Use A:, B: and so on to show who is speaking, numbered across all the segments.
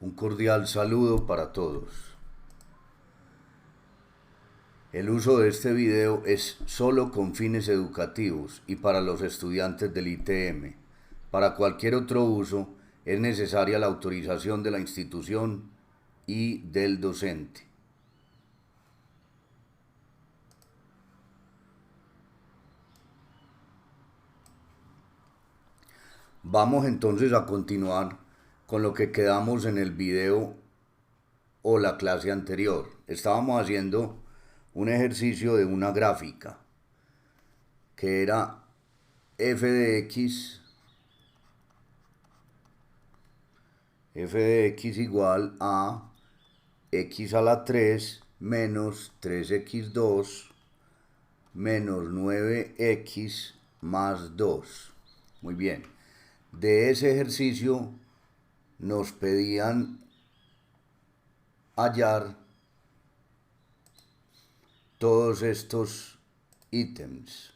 A: Un cordial saludo para todos. El uso de este video es solo con fines educativos y para los estudiantes del ITM. Para cualquier otro uso es necesaria la autorización de la institución y del docente. Vamos entonces a continuar con lo que quedamos en el video o la clase anterior. Estábamos haciendo un ejercicio de una gráfica que era f de x igual a x a la 3 menos 3x2 menos 9x más 2. Muy bien. De ese ejercicio nos pedían hallar todos estos ítems.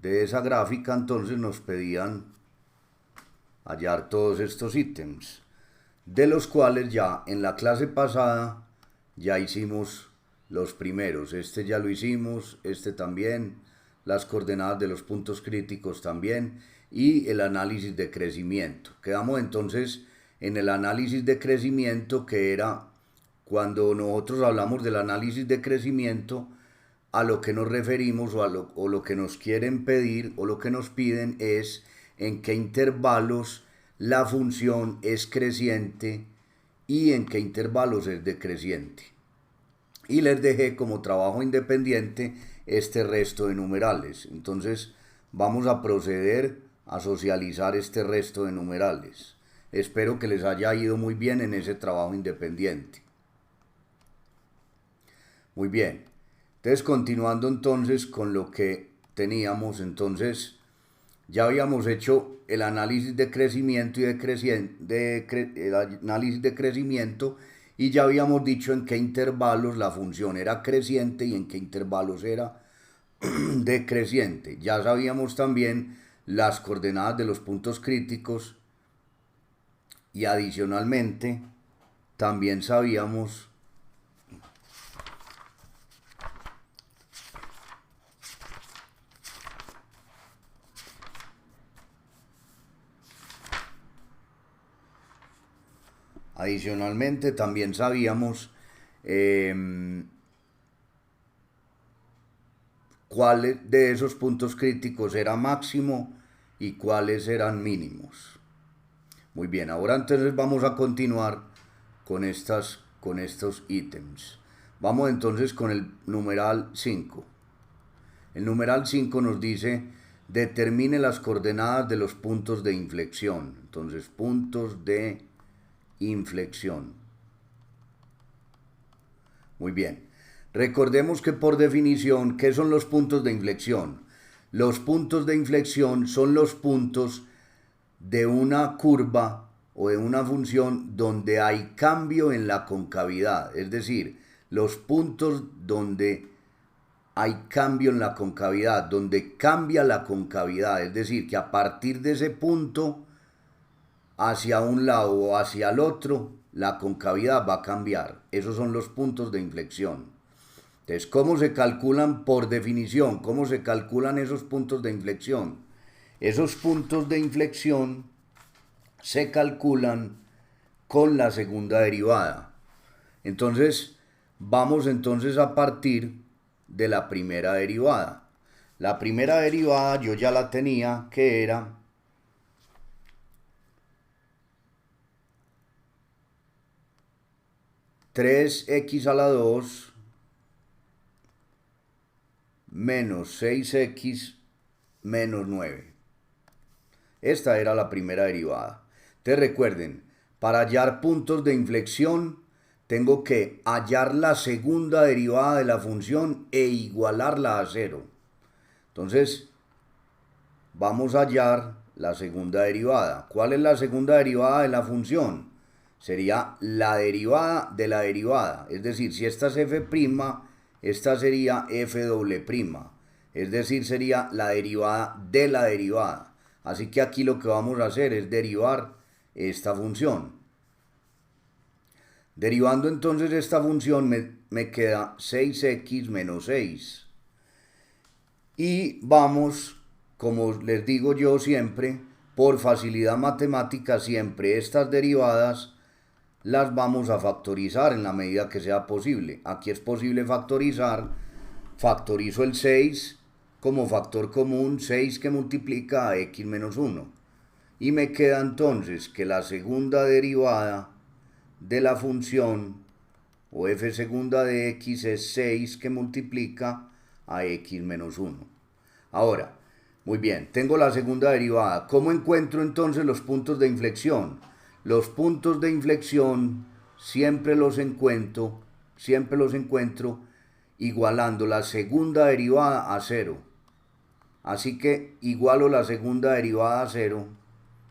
A: De esa gráfica entonces nos pedían hallar todos estos ítems, de los cuales ya en la clase pasada ya hicimos los primeros. Este ya lo hicimos, este también, las coordenadas de los puntos críticos también y el análisis de crecimiento. Quedamos entonces en el análisis de crecimiento, que era cuando nosotros hablamos del análisis de crecimiento, a lo que nos referimos o lo que nos quieren pedir o lo que nos piden es en qué intervalos la función es creciente y en qué intervalos es decreciente. Y les dejé como trabajo independiente este resto de numerales. Entonces vamos a proceder a socializar este resto de numerales. Espero que les haya ido muy bien en ese trabajo independiente. Muy bien. Entonces, continuando entonces con lo que teníamos, entonces ya habíamos hecho el análisis de crecimiento y el análisis de crecimiento, y ya habíamos dicho en qué intervalos la función era creciente y en qué intervalos era decreciente. Ya sabíamos también las coordenadas de los puntos críticos y adicionalmente también sabíamos cuál de esos puntos críticos era máximo y cuáles eran mínimos. Muy bien, ahora entonces vamos a continuar con estos ítems. Vamos entonces con el numeral 5. El numeral 5 nos dice: determine las coordenadas de los puntos de inflexión. Entonces, puntos de inflexión. Muy bien. Recordemos que por definición, ¿qué son los puntos de inflexión? Los puntos de inflexión son los puntos de una curva o de una función donde hay cambio en la concavidad. Es decir, los puntos donde hay cambio en la concavidad, donde cambia la concavidad. Es decir, que a partir de ese punto, hacia un lado o hacia el otro, la concavidad va a cambiar. Esos son los puntos de inflexión. Entonces, ¿cómo se calculan por definición? ¿Cómo se calculan esos puntos de inflexión? Esos puntos de inflexión se calculan con la segunda derivada. Entonces, vamos entonces a partir de la primera derivada. La primera derivada yo ya la tenía, que era tres x a la 2 menos 6x menos 9. Esta era la primera derivada. Entonces recuerden, para hallar puntos de inflexión tengo que hallar la segunda derivada de la función e igualarla a 0. Entonces vamos a hallar la segunda derivada. ¿Cuál es la segunda derivada de la función? Sería la derivada de la derivada. Es decir, si esta es f', esta sería f doble prima. Es decir, sería la derivada de la derivada. Así que aquí lo que vamos a hacer es derivar esta función. Derivando entonces esta función me queda 6x menos 6. Y vamos, como les digo yo siempre, por facilidad matemática, siempre estas derivadas las vamos a factorizar en la medida que sea posible. Aquí es posible factorizar. Factorizo el 6 como factor común, 6 que multiplica a x menos 1. Y me queda entonces que la segunda derivada de la función, o f segunda de x, es 6 que multiplica a x menos 1. Ahora, muy bien, tengo la segunda derivada. ¿Cómo encuentro entonces los puntos de inflexión? Los puntos de inflexión siempre los encuentro igualando la segunda derivada a 0. Así que igualo la segunda derivada a 0,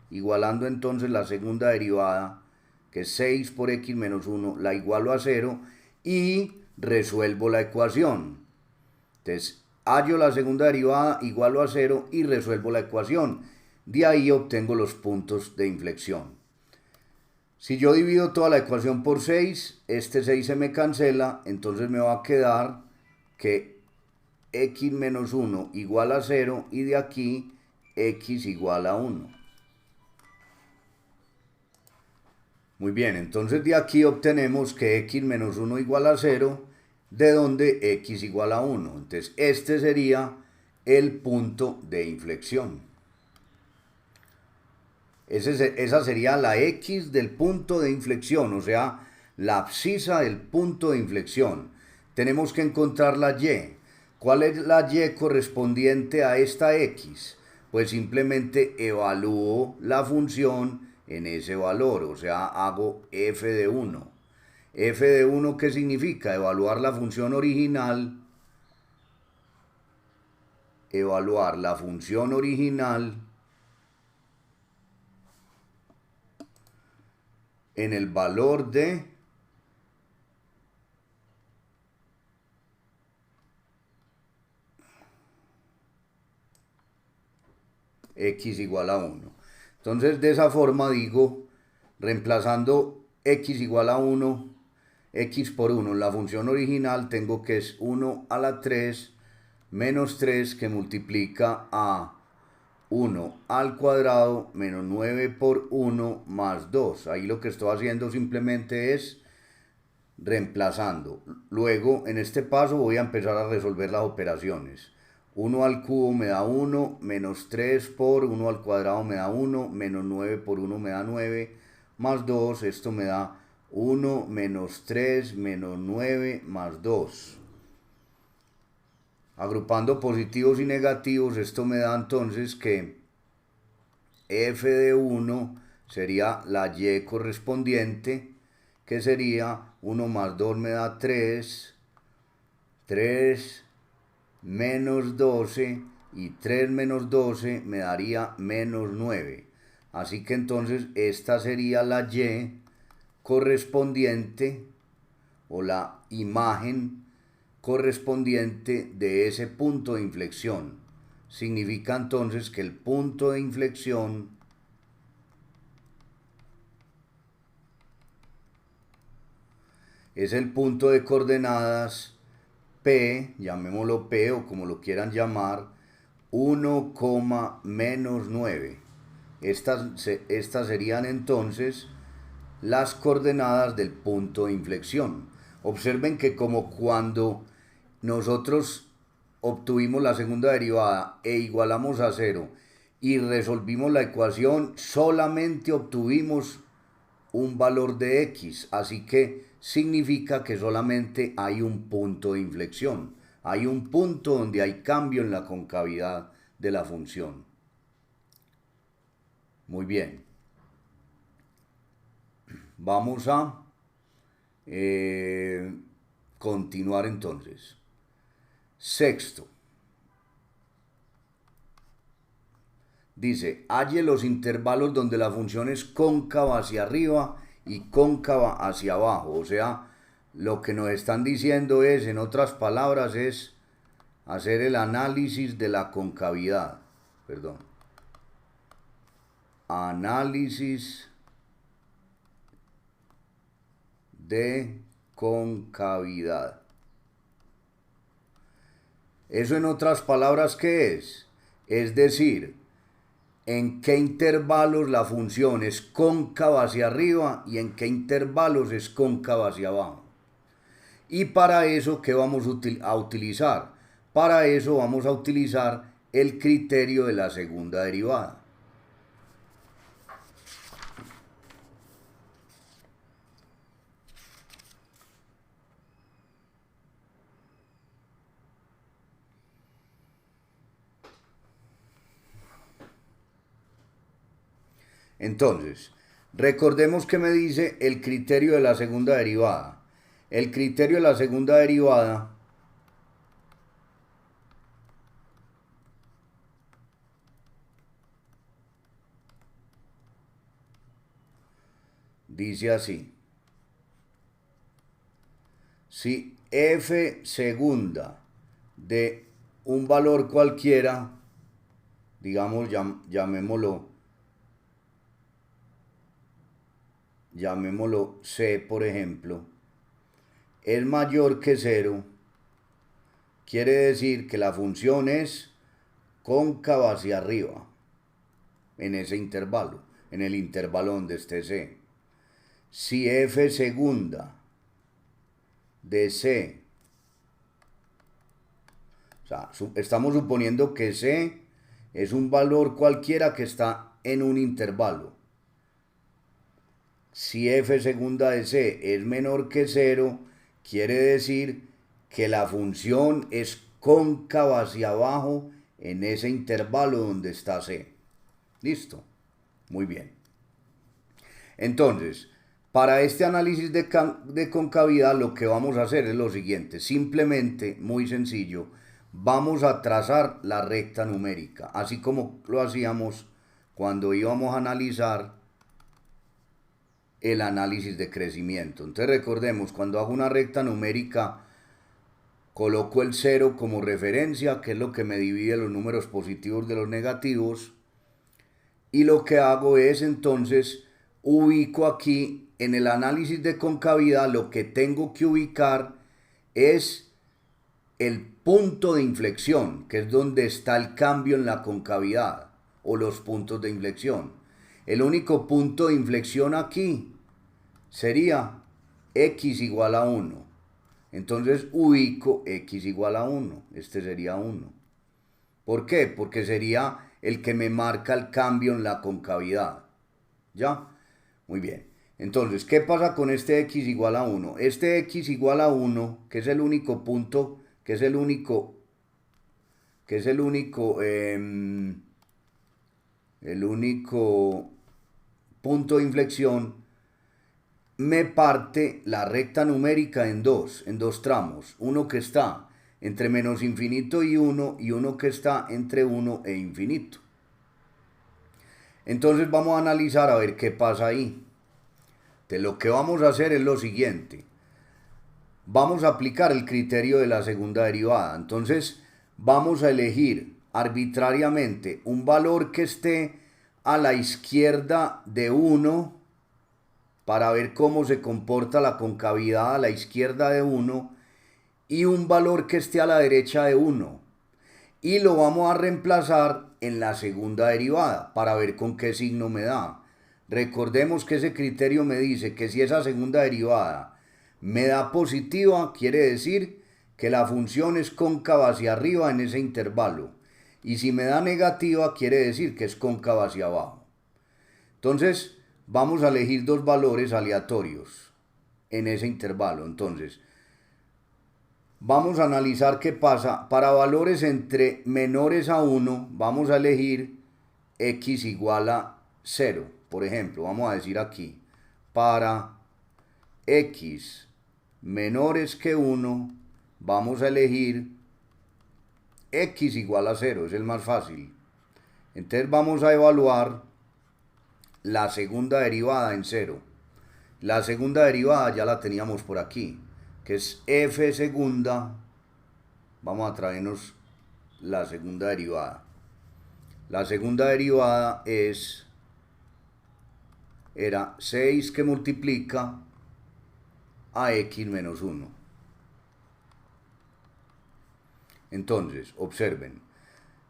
A: igualando entonces la segunda derivada, que es 6 por x menos 1, la igualo a 0 y resuelvo la ecuación. Entonces, hallo la segunda derivada, igualo a 0 y resuelvo la ecuación. De ahí obtengo los puntos de inflexión. Si yo divido toda la ecuación por 6, este 6 se me cancela, entonces me va a quedar que x menos 1 igual a 0 y de aquí x igual a 1. Muy bien, entonces de aquí obtenemos que x menos 1 igual a 0, de donde x igual a 1. Entonces este sería el punto de inflexión. Esa sería la x del punto de inflexión, o sea, la abscisa del punto de inflexión. Tenemos que encontrar la y. ¿Cuál es la y correspondiente a esta x? Pues simplemente evalúo la función en ese valor, o sea, hago f de 1. F de 1, ¿qué significa? Evaluar la función original en el valor de x igual a 1. Entonces, de esa forma digo, reemplazando x igual a 1, x por 1 en la función original, tengo que es 1 a la 3 menos 3 que multiplica a 1 al cuadrado menos 9 por 1 más 2. Ahí lo que estoy haciendo simplemente es reemplazando. Luego, en este paso voy a empezar a resolver las operaciones. 1 al cubo me da 1, menos 3 por 1 al cuadrado me da 1, menos 9 por 1 me da 9, más 2, esto me da 1 menos 3 menos 9 más 2. Agrupando positivos y negativos, esto me da entonces que f de 1 sería la y correspondiente, que sería 1 más 2 me da 3, 3 menos 12 y 3 menos 12 me daría menos 9. Así que entonces esta sería la y correspondiente o la imagen correspondiente de ese punto de inflexión. Significa entonces que el punto de inflexión es el punto de coordenadas P, llamémoslo P o como lo quieran llamar, 1, menos 9. Estas serían entonces las coordenadas del punto de inflexión. Observen que como cuando nosotros obtuvimos la segunda derivada e igualamos a 0 y resolvimos la ecuación, solamente obtuvimos un valor de x, así que significa que solamente hay un punto de inflexión, hay un punto donde hay cambio en la concavidad de la función. Muy bien, vamos a continuar entonces. Sexto, Dice, halle los intervalos donde la función es cóncava hacia arriba y cóncava hacia abajo. O sea, lo que nos están diciendo es, en otras palabras, es hacer el análisis de la concavidad. Perdón. Análisis de concavidad. Eso, en otras palabras, ¿qué es? Es decir, en qué intervalos la función es cóncava hacia arriba y en qué intervalos es cóncava hacia abajo. Y para eso, ¿qué vamos a utilizar? Para eso vamos a utilizar el criterio de la segunda derivada. Entonces, recordemos que me dice el criterio de la segunda derivada. El criterio de la segunda derivada dice así: si f segunda de un valor cualquiera, digamos, llamémoslo c, por ejemplo, es mayor que 0, quiere decir que la función es cóncava hacia arriba en ese intervalo, en el intervalo donde esté c. Si f segunda de c, o sea, estamos suponiendo que c es un valor cualquiera que está en un intervalo. Si f segunda de c es menor que 0, quiere decir que la función es cóncava hacia abajo en ese intervalo donde está c. ¿Listo? Muy bien. Entonces, para este análisis de concavidad lo que vamos a hacer es lo siguiente. Simplemente, muy sencillo, vamos a trazar la recta numérica, así como lo hacíamos cuando íbamos a analizar el análisis de crecimiento. Entonces recordemos, cuando hago una recta numérica, coloco el 0 como referencia, que es lo que me divide los números positivos de los negativos, y lo que hago es entonces ubico aquí en el análisis de concavidad, lo que tengo que ubicar es el punto de inflexión, que es donde está el cambio en la concavidad, o los puntos de inflexión. El único punto de inflexión aquí sería x igual a 1. Entonces ubico x igual a 1. Este sería 1. ¿Por qué? Porque sería el que me marca el cambio en la concavidad. ¿Ya? Muy bien. Entonces, ¿qué pasa con este x igual a 1? Este x igual a 1, que es el único punto, el único punto de inflexión, me parte la recta numérica en dos tramos. Uno que está entre menos infinito y uno que está entre 1 e infinito. Entonces vamos a analizar a ver qué pasa ahí. Entonces, lo que vamos a hacer es lo siguiente. Vamos a aplicar el criterio de la segunda derivada. Entonces vamos a elegir arbitrariamente un valor que esté a la izquierda de 1 para ver cómo se comporta la concavidad a la izquierda de 1 y un valor que esté a la derecha de 1. Y lo vamos a reemplazar en la segunda derivada para ver con qué signo me da. Recordemos que ese criterio me dice que si esa segunda derivada me da positiva, quiere decir que la función es cóncava hacia arriba en ese intervalo. Y si me da negativa, quiere decir que es cóncava hacia abajo. Entonces, vamos a elegir dos valores aleatorios en ese intervalo. Entonces, vamos a analizar qué pasa. Para valores entre menores a 1, vamos a elegir x igual a 0. Por ejemplo, vamos a decir aquí, para x menores que 1, vamos a elegir x igual a 0, es el más fácil. Entonces vamos a evaluar la segunda derivada en 0. La segunda derivada ya la teníamos por aquí, que es f segunda. Vamos a traernos la segunda derivada. La segunda derivada era 6 que multiplica a x menos 1. Entonces, observen,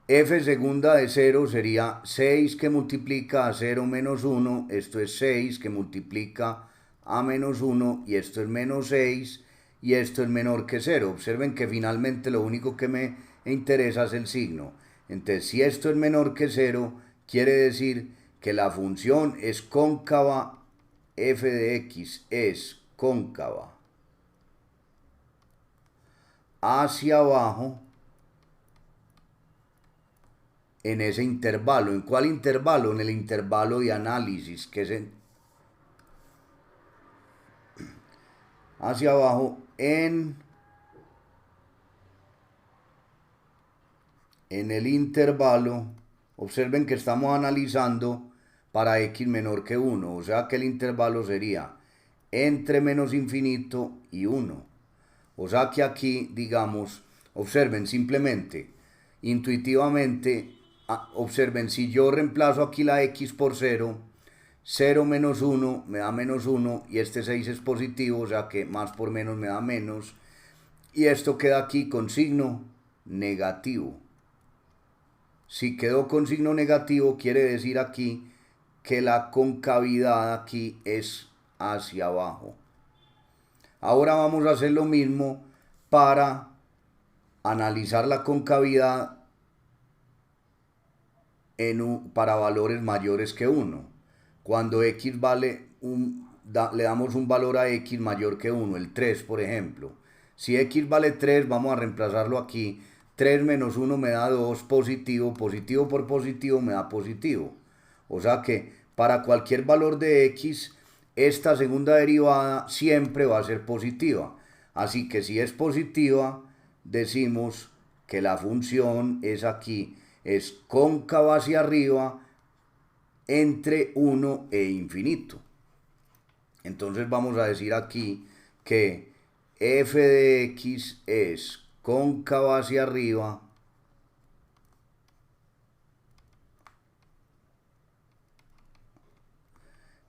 A: f segunda de 0 sería 6 que multiplica a 0 menos 1, esto es 6 que multiplica a menos 1, y esto es menos 6, y esto es menor que 0. Observen que finalmente lo único que me interesa es el signo. Entonces, si esto es menor que 0, quiere decir que la función es cóncava, f de x es cóncava hacia abajo en ese intervalo. ¿En cuál intervalo? En el intervalo de análisis, que es hacia abajo en el intervalo. Observen que estamos analizando para x menor que 1, o sea que el intervalo sería entre menos infinito y 1. O sea que aquí, digamos, observen simplemente, intuitivamente, observen, si yo reemplazo aquí la x por 0, 0 menos 1 me da menos 1, y este 6 es positivo, o sea que más por menos me da menos, y esto queda aquí con signo negativo. Si quedó con signo negativo, quiere decir aquí que la concavidad aquí es hacia abajo. Ahora vamos a hacer lo mismo para analizar la concavidad para valores mayores que 1. Cuando x vale le damos un valor a x mayor que 1, el 3 por ejemplo. Si x vale 3, vamos a reemplazarlo aquí. 3 menos 1 me da 2, positivo, positivo por positivo me da positivo. O sea que para cualquier valor de x, esta segunda derivada siempre va a ser positiva. Así que si es positiva, decimos que la función es aquí, es cóncava hacia arriba entre 1 e infinito. Entonces vamos a decir aquí que f de x es cóncava hacia arriba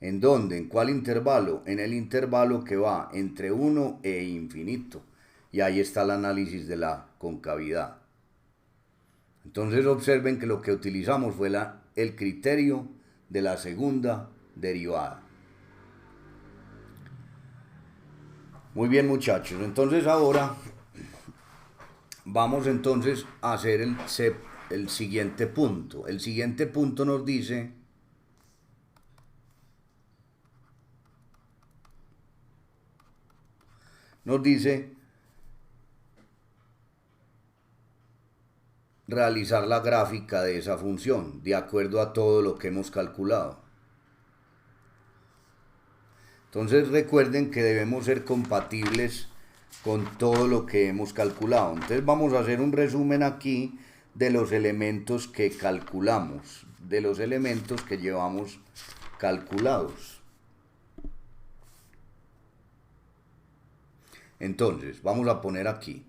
A: ¿en dónde? ¿En cuál intervalo? En el intervalo que va entre 1 e infinito. Y ahí está el análisis de la concavidad. Entonces observen que lo que utilizamos fue el criterio de la segunda derivada. Muy bien, muchachos, entonces ahora vamos entonces a hacer el siguiente punto. El siguiente punto nos dice realizar la gráfica de esa función de acuerdo a todo lo que hemos calculado. Entonces recuerden que debemos ser compatibles con todo lo que hemos calculado. Entonces vamos a hacer un resumen aquí de los elementos que calculamos, de los elementos que llevamos calculados. Entonces vamos a poner aquí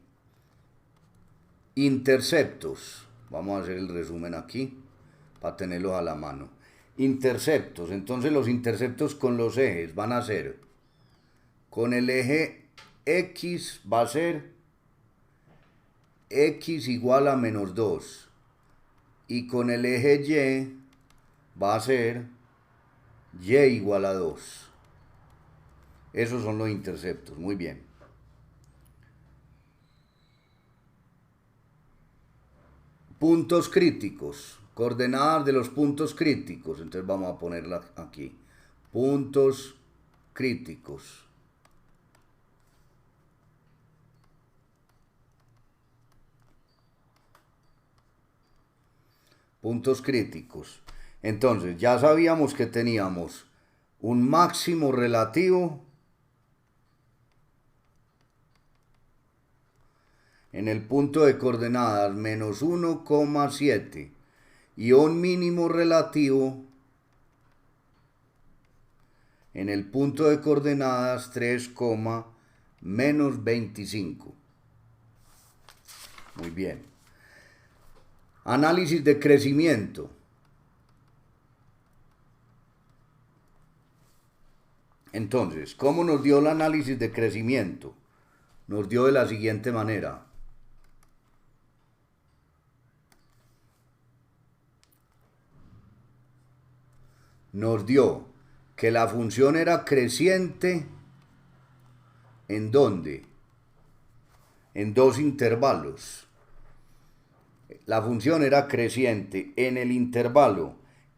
A: interceptos. Vamos a hacer el resumen aquí para tenerlos a la mano. Interceptos. Entonces los interceptos con los ejes van a ser, con el eje x va a ser x igual a menos 2. Y con el eje y va a ser y igual a 2. Esos son los interceptos. Muy bien. Puntos críticos. Coordenadas de los puntos críticos. Entonces vamos a ponerla aquí. Puntos críticos. Puntos críticos. Entonces ya sabíamos que teníamos un máximo relativo en el punto de coordenadas menos 1,7 y un mínimo relativo en el punto de coordenadas 3, menos 25. Muy bien. Análisis de crecimiento. Entonces, ¿cómo nos dio el análisis de crecimiento? Nos dio de la siguiente manera. Nos dio que la función era creciente, ¿en dónde? En dos intervalos. La función era creciente en el intervalo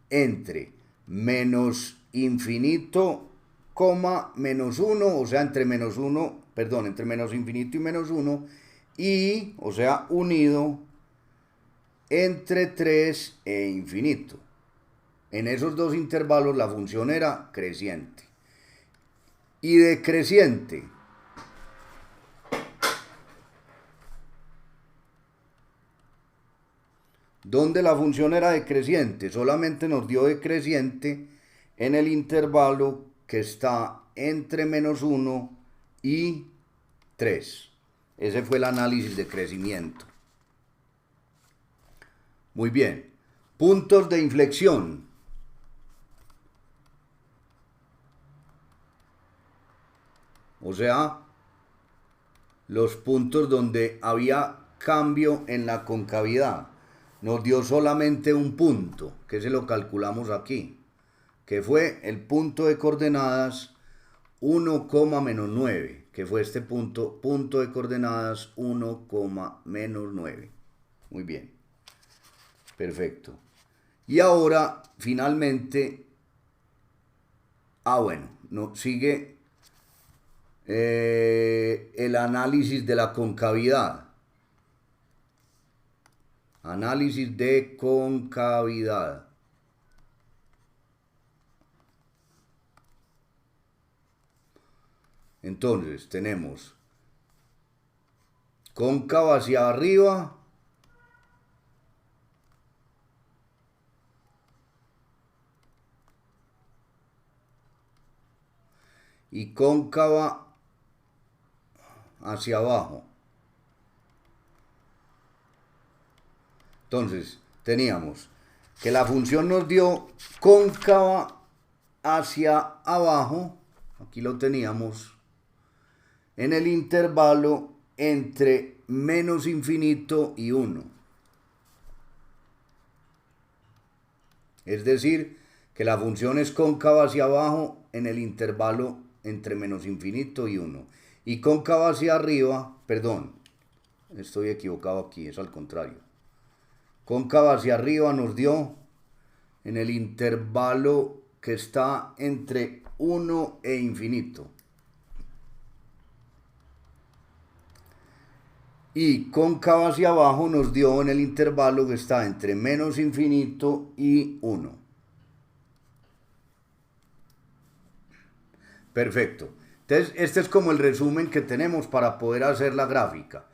A: entre menos infinito, menos 1, o sea, entre menos infinito y menos 1, y, o sea, unido entre 3 e infinito. En esos dos intervalos la función era creciente. Y decreciente, ¿dónde la función era decreciente? Solamente nos dio decreciente en el intervalo que está entre menos 1 y 3. Ese fue el análisis de crecimiento. Muy bien. Puntos de inflexión. O sea, los puntos donde había cambio en la concavidad. Nos dio solamente un punto, que se lo calculamos aquí, que fue el punto de coordenadas 1, menos 9, que fue este punto de coordenadas 1, menos 9. Muy bien. Perfecto. Y ahora, finalmente, sigue el análisis de la concavidad. Análisis de concavidad. Entonces tenemos cóncava hacia arriba y cóncava hacia abajo. Entonces teníamos que la función nos dio cóncava hacia abajo, aquí lo teníamos, en el intervalo entre menos infinito y 1. Es decir, que la función es cóncava hacia abajo en el intervalo entre menos infinito y 1. Y cóncava hacia arriba, perdón, estoy equivocado aquí, es al contrario. Cóncava hacia arriba nos dio en el intervalo que está entre 1 e infinito. Y cóncava hacia abajo nos dio en el intervalo que está entre menos infinito y 1. Perfecto. Entonces, este es como el resumen que tenemos para poder hacer la gráfica.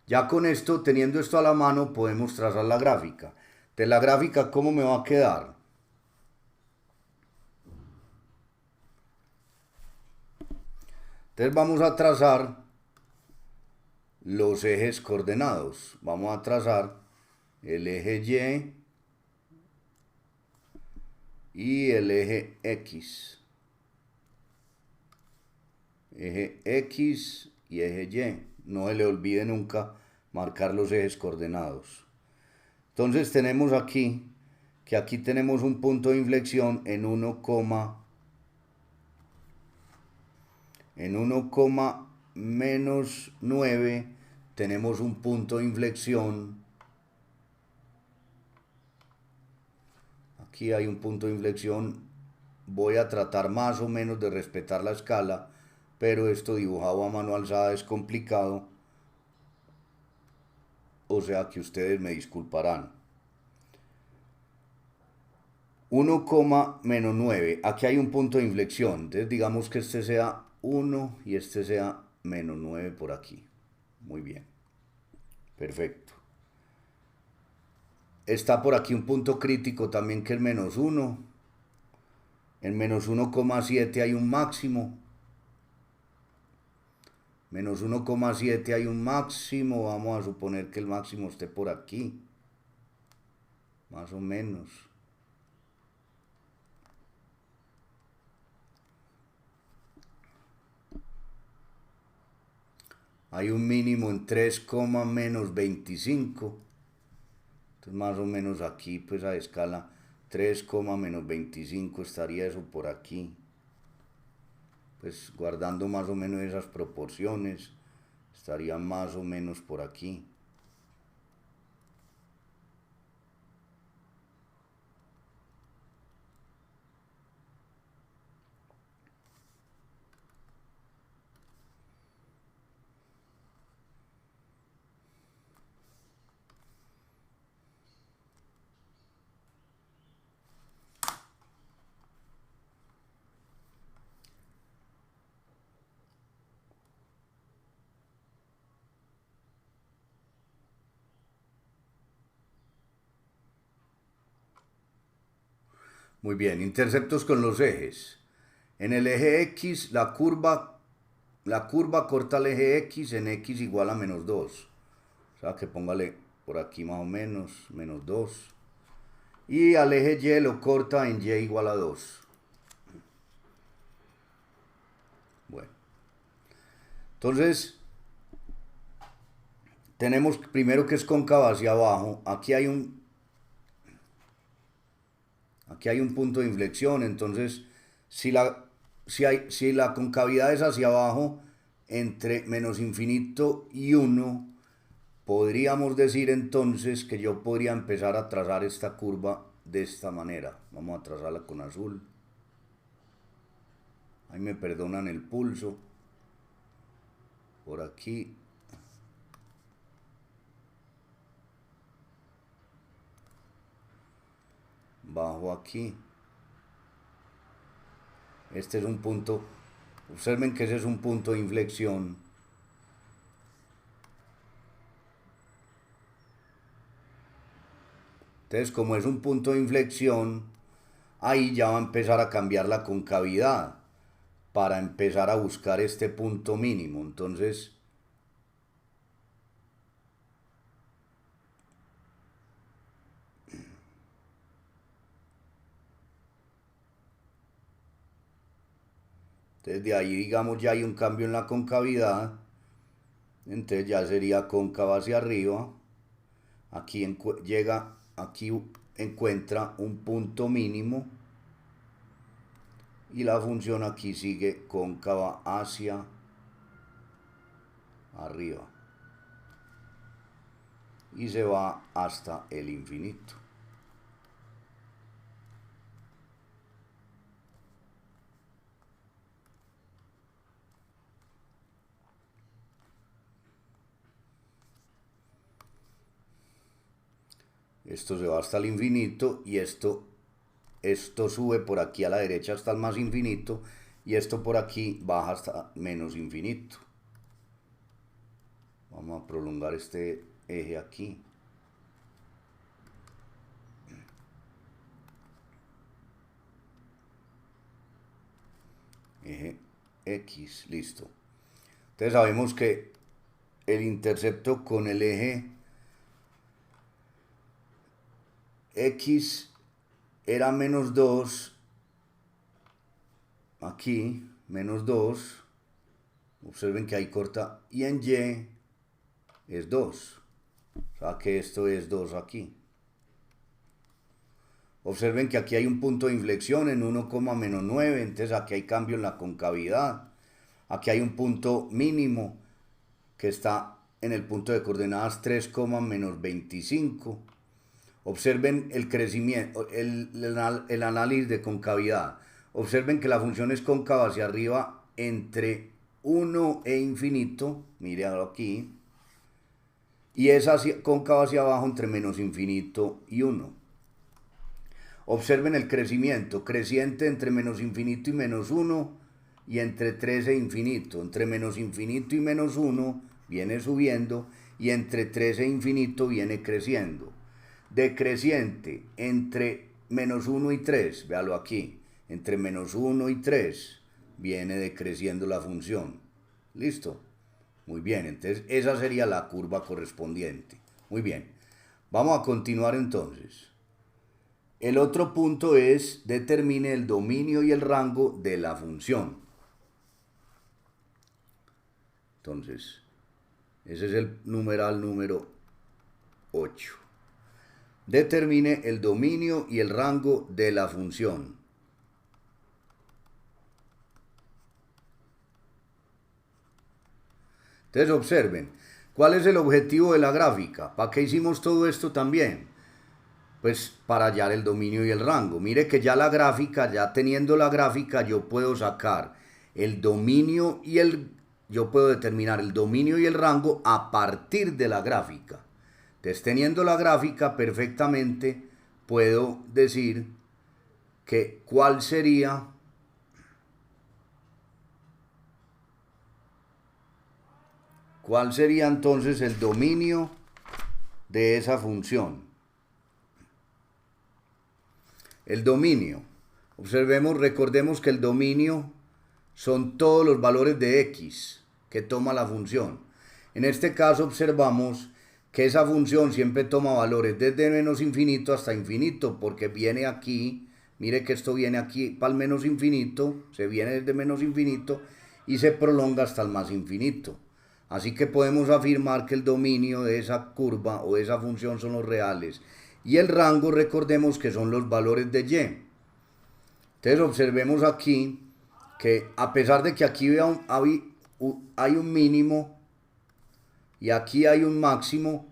A: Ya con esto, teniendo esto a la mano, podemos trazar la gráfica. De la gráfica, ¿cómo me va a quedar? Entonces vamos a trazar los ejes coordenados. Vamos a trazar el eje Y y el eje X. Eje X y eje Y. No se le olvide nunca marcar los ejes coordenados. Entonces tenemos aquí, que aquí tenemos un punto de inflexión en 1, menos 9, tenemos un punto de inflexión. Aquí hay un punto de inflexión. Voy a tratar más o menos de respetar la escala, pero esto dibujado a mano alzada es complicado, o sea que ustedes me disculparán. 1, menos 9, aquí hay un punto de inflexión, entonces digamos que este sea 1 y este sea menos 9 por aquí. Muy bien, perfecto. está por aquí un punto crítico también que es menos 1. En menos 1,7 hay un máximo. Menos 1,7 hay un máximo. Vamos a suponer que el máximo esté por aquí. Más o menos. Hay un mínimo en 3, menos 25. Entonces más o menos aquí pues a escala 3, menos 25 estaría eso por aquí. Pues guardando más o menos esas proporciones, estaría más o menos por aquí. Muy bien, interceptos con los ejes. En el eje X, la curva corta el eje X en X igual a menos 2. O sea que póngale por aquí más o menos, menos 2. Y al eje Y lo corta en Y igual a 2. Bueno. Entonces, tenemos primero que es cóncava hacia abajo. Aquí hay un punto de inflexión. Entonces, si la concavidad es hacia abajo, entre menos infinito y 1, podríamos decir entonces que yo podría empezar a trazar esta curva de esta manera. Vamos a trazarla con azul. Ahí me perdonan el pulso. Por aquí. Bajo aquí. Este es un punto. Observen que ese es un punto de inflexión. Entonces, como es un punto de inflexión, ahí ya va a empezar a cambiar la concavidad para empezar a buscar este punto mínimo. Entonces, de ahí, digamos, ya hay un cambio en la concavidad. Entonces ya sería cóncava hacia arriba. Aquí aquí encuentra un punto mínimo. Y la función aquí sigue cóncava hacia arriba. Y se va hasta el infinito. Esto se va hasta el infinito y esto sube por aquí a la derecha hasta el más infinito y esto por aquí baja hasta menos infinito. Vamos a prolongar este eje aquí. Eje X, listo. Entonces sabemos que el intercepto con el eje X era menos 2, aquí, menos 2, observen que ahí corta, y en Y es 2, o sea que esto es 2 aquí. Observen que aquí hay un punto de inflexión en 1,-9, entonces aquí hay cambio en la concavidad. Aquí hay un punto mínimo que está en el punto de coordenadas 3,-25. Observen el crecimiento, el análisis de concavidad. Observen que la función es cóncava hacia arriba entre 1 e infinito, mírenlo aquí, y es cóncava hacia abajo entre menos infinito y 1. Observen el crecimiento, creciente entre menos infinito y menos 1 y entre 3 e infinito. Entre menos infinito y menos 1 viene subiendo y entre 3 e infinito viene creciendo. decreciente entre menos 1 y 3, véalo aquí, entre menos 1 y 3 viene decreciendo la función. ¿Listo? Muy bien, entonces esa sería la curva correspondiente. Muy bien, vamos a continuar entonces. El otro punto es determine el dominio y el rango de la función. Entonces, ese es el numeral número 8. Determine el dominio y el rango de la función. Entonces observen, ¿cuál es el objetivo de la gráfica? ¿Para qué hicimos todo esto también? Pues para hallar el dominio y el rango. Mire que ya la gráfica, ya teniendo la gráfica, yo puedo sacar el dominio y yo puedo determinar el dominio y el rango a partir de la gráfica. Entonces, teniendo la gráfica perfectamente, puedo decir que cuál sería entonces el dominio de esa función. El dominio. Observemos, recordemos que el dominio son todos los valores de x que toma la función. En este caso observamos que esa función siempre toma valores desde menos infinito hasta infinito, porque viene aquí, mire que esto viene aquí para el menos infinito, se viene desde menos infinito y se prolonga hasta el más infinito. Así que podemos afirmar que el dominio de esa curva o de esa función son los reales. Y el rango, recordemos que son los valores de y. Entonces observemos aquí que a pesar de que aquí hay un mínimo y aquí hay un máximo,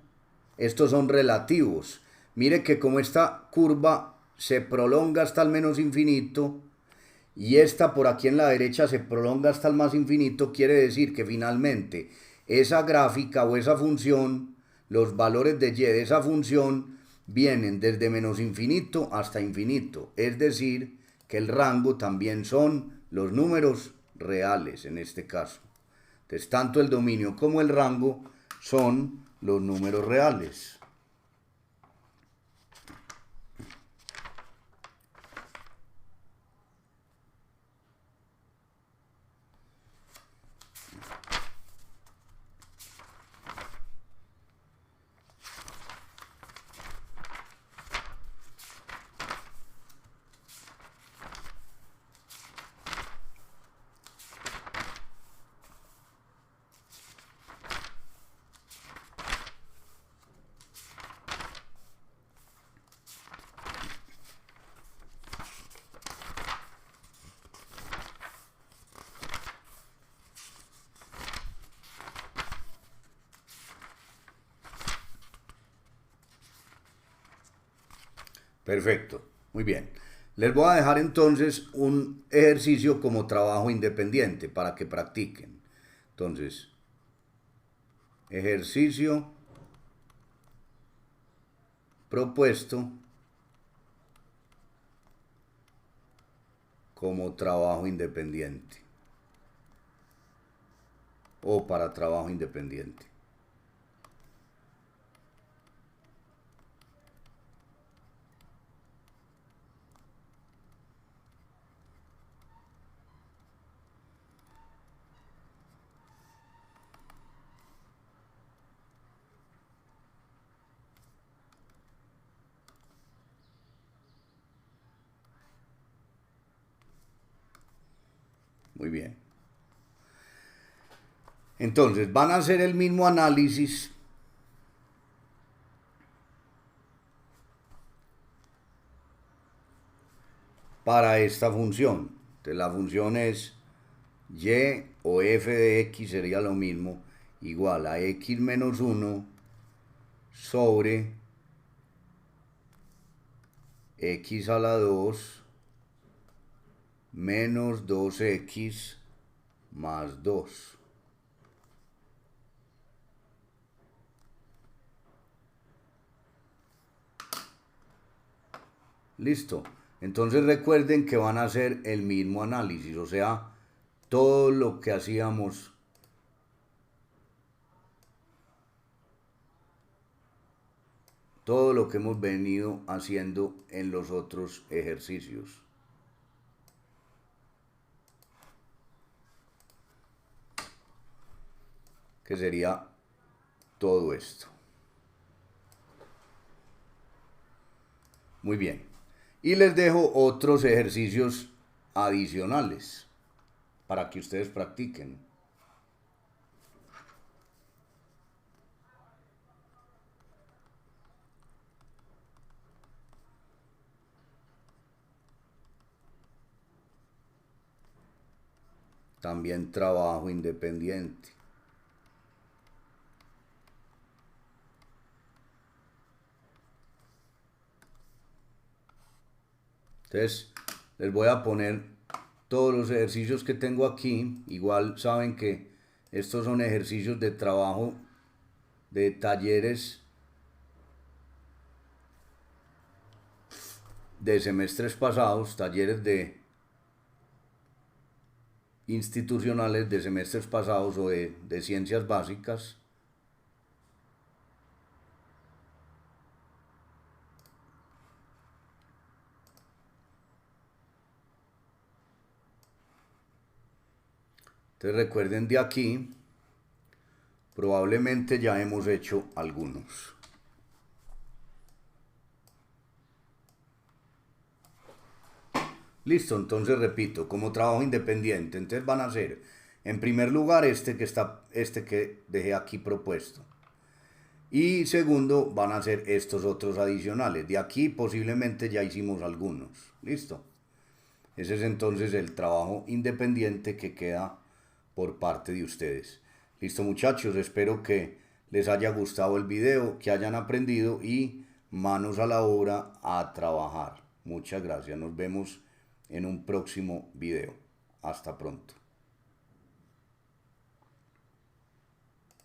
A: estos son relativos. Mire que como esta curva se prolonga hasta el menos infinito y esta por aquí en la derecha se prolonga hasta el más infinito, quiere decir que finalmente esa gráfica o esa función, los valores de y de esa función vienen desde menos infinito hasta infinito. Es decir, que el rango también son los números reales en este caso. Entonces, tanto el dominio como el rango son los números reales. Perfecto, muy bien. Les voy a dejar entonces un ejercicio como trabajo independiente para que practiquen. Entonces, ejercicio propuesto como trabajo independiente o para trabajo independiente. Muy bien. Entonces, van a hacer el mismo análisis para esta función. Entonces, la función es y o f de x sería lo mismo, igual a x menos 1 sobre x a la 2 menos 2x más 2. Listo. Entonces recuerden que van a hacer el mismo análisis, o sea, todo lo que hacíamos todo lo que hemos venido haciendo en los otros ejercicios. Que sería todo esto. Muy bien. Y les dejo otros ejercicios adicionales para que ustedes practiquen. También trabajo independiente. Entonces, les voy a poner todos los ejercicios que tengo aquí. Igual saben que estos son ejercicios de trabajo de talleres de semestres pasados, talleres de institucionales de semestres pasados o de ciencias básicas. Entonces recuerden, de aquí probablemente ya hemos hecho algunos. Listo, entonces repito, como trabajo independiente, entonces van a ser, en primer lugar, este que dejé aquí propuesto. Y segundo, van a ser estos otros adicionales. De aquí posiblemente ya hicimos algunos. Listo. Ese es entonces el trabajo independiente que queda por parte de ustedes. Listo, muchachos, espero que les haya gustado el video, que hayan aprendido y manos a la obra a trabajar. Muchas gracias. Nos vemos en un próximo video. Hasta pronto.